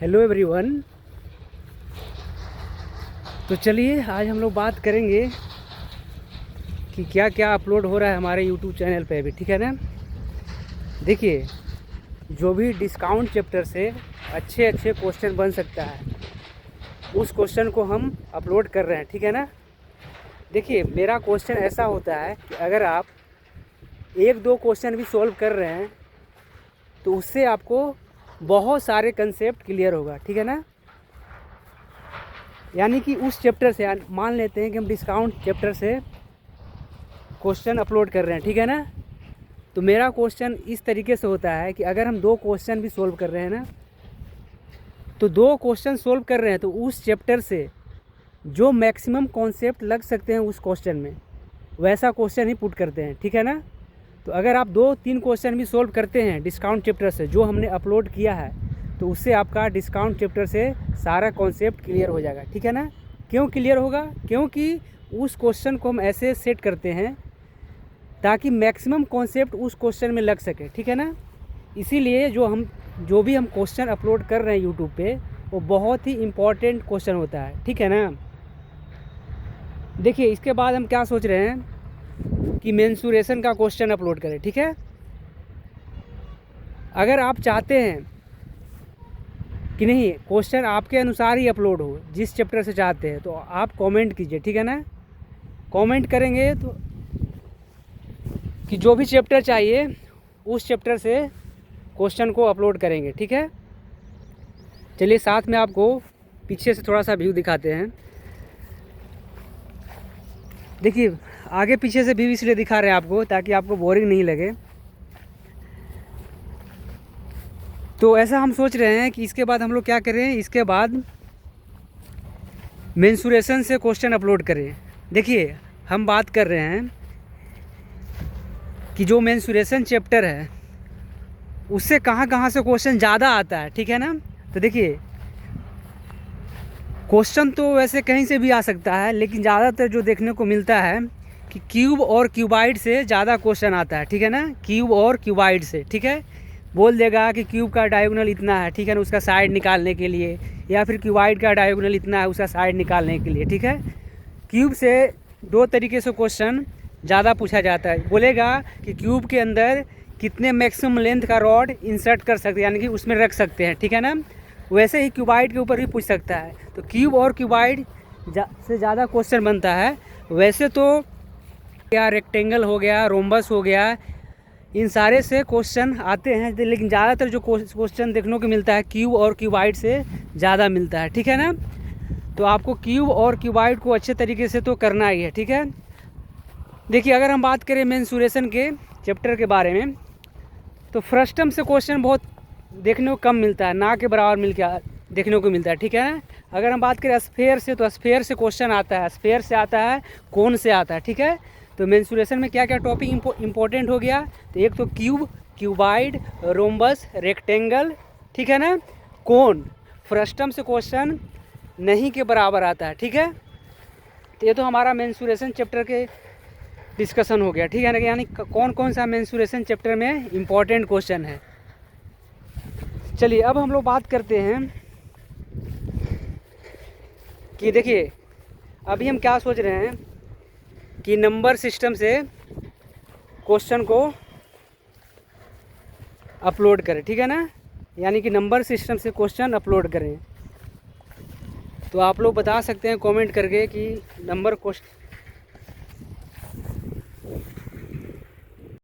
Hello everyone. तो चलिए आज हम लोग बात करेंगे कि क्या क्या अपलोड हो रहा है हमारे यूट्यूब चैनल पे अभी, ठीक है ना। देखिए, जो भी डिस्काउंट चैप्टर से अच्छे अच्छे क्वेश्चन बन सकता है उस क्वेश्चन को हम अपलोड कर रहे हैं, ठीक है ना। देखिए, मेरा क्वेश्चन ऐसा होता है कि अगर आप एक दो क्वेश्चन भी सॉल्व कर रहे हैं तो उससे आपको बहुत सारे कंसेप्ट क्लियर होगा, ठीक है ना। यानी कि उस चैप्टर से मान लेते हैं कि हम डिस्काउंट चैप्टर से क्वेश्चन अपलोड कर रहे हैं, ठीक है ना। तो मेरा क्वेश्चन इस तरीके से होता है कि अगर हम दो क्वेश्चन भी सॉल्व कर रहे हैं ना, तो दो क्वेश्चन सॉल्व कर रहे हैं तो उस चैप्टर से जो मैक्सिमम कॉन्सेप्ट लग सकते हैं उस क्वेश्चन में वैसा क्वेश्चन ही पुट करते हैं, ठीक है ना। तो अगर आप दो तीन क्वेश्चन भी सॉल्व करते हैं डिस्काउंट चैप्टर से जो हमने अपलोड किया है तो उससे आपका डिस्काउंट चैप्टर से सारा कॉन्सेप्ट क्लियर हो जाएगा, ठीक है ना। क्यों क्लियर होगा? क्योंकि उस क्वेश्चन को हम ऐसे सेट करते हैं ताकि मैक्सिमम कॉन्सेप्ट उस क्वेश्चन में लग सके, ठीक है ना। इसीलिए जो भी हम क्वेश्चन अपलोड कर रहे हैं यूट्यूब पे वो बहुत ही इम्पॉर्टेंट क्वेश्चन होता है, ठीक है ना। देखिए, इसके बाद हम क्या सोच रहे हैं कि मेंसुरेशन का क्वेश्चन अपलोड करें, ठीक है। अगर आप चाहते हैं कि नहीं क्वेश्चन आपके अनुसार ही अपलोड हो जिस चैप्टर से चाहते हैं तो आप कमेंट कीजिए, ठीक है ना। कमेंट करेंगे तो कि जो भी चैप्टर चाहिए उस चैप्टर से क्वेश्चन को अपलोड करेंगे, ठीक है। चलिए साथ में आपको पीछे से थोड़ा सा व्यू दिखाते हैं। देखिए, आगे पीछे से व्यू इसलिए दिखा रहे हैं आपको ताकि आपको बोरिंग नहीं लगे। तो ऐसा हम सोच रहे हैं कि इसके बाद हम लोग क्या करें, इसके बाद मेंसुरेशन से क्वेश्चन अपलोड करें। देखिए, हम बात कर रहे हैं कि जो मेंसुरेशन चैप्टर है उससे कहाँ कहाँ से क्वेश्चन ज़्यादा आता है, ठीक है ना। तो देखिए, क्वेश्चन तो वैसे कहीं से भी आ सकता है लेकिन ज़्यादातर जो देखने को मिलता है कि क्यूब और क्यूबाइड से ज़्यादा क्वेश्चन आता है, ठीक है ना। क्यूब और क्यूबाइड से, ठीक है। बोल देगा कि क्यूब का डायगोनल इतना है, ठीक है ना, उसका साइड निकालने के लिए, या फिर क्यूबाइड का डायगोनल इतना है उसका साइड निकालने के लिए, ठीक है। क्यूब से दो तरीके से क्वेश्चन ज़्यादा पूछा जाता है। बोलेगा कि क्यूब के अंदर कितने मैक्सिमम लेंथ का रॉड इंसर्ट कर सकते हैं, यानी कि उसमें रख सकते हैं, ठीक है ना। वैसे ही क्यूबाइड के ऊपर भी पूछ सकता है। तो क्यूब और क्यूबाइड से ज़्यादा क्वेश्चन बनता है। वैसे तो या रेक्टेंगल हो गया, रोम्बस हो गया, इन सारे से क्वेश्चन आते हैं लेकिन ज़्यादातर जो क्वेश्चन देखने को मिलता है क्यूब और क्यूबाइड से ज़्यादा मिलता है, ठीक है ना। तो आपको क्यूब और क्यूबाइड को अच्छे तरीके से तो करना ही है, ठीक है। देखिए, अगर हम बात करें मेंसुरेशन के चैप्टर के बारे में तो फ्रस्टम से क्वेश्चन बहुत देखने को कम मिलता है, ना के बराबर देखने को मिलता है, ठीक है ना। अगर हम बात करें स्फेयर से तो स्फेयर से क्वेश्चन आता है, स्फेयर से आता है, कोन से आता है, ठीक है। तो मेंसुरेशन में क्या क्या टॉपिक इंपॉर्टेंट हो गया, तो एक तो क्यूब, क्यूबाइड, रोम्बस, रेक्टेंगल, ठीक है ना, कोन। फ्रस्टम से क्वेश्चन नहीं के बराबर आता है, ठीक है। तो ये तो हमारा मेंसुरेशन चैप्टर के डिस्कशन हो गया, ठीक है ना, यानी कौन कौन सा मेंसुरेशन चैप्टर में इम्पॉर्टेंट क्वेश्चन है। चलिए अब हम लोग बात करते हैं कि देखिए, अभी हम क्या सोच रहे हैं कि नंबर सिस्टम से क्वेश्चन को अपलोड करें, ठीक है ना, यानी कि नंबर सिस्टम से क्वेश्चन अपलोड करें। तो आप लोग बता सकते हैं कमेंट करके कि नंबर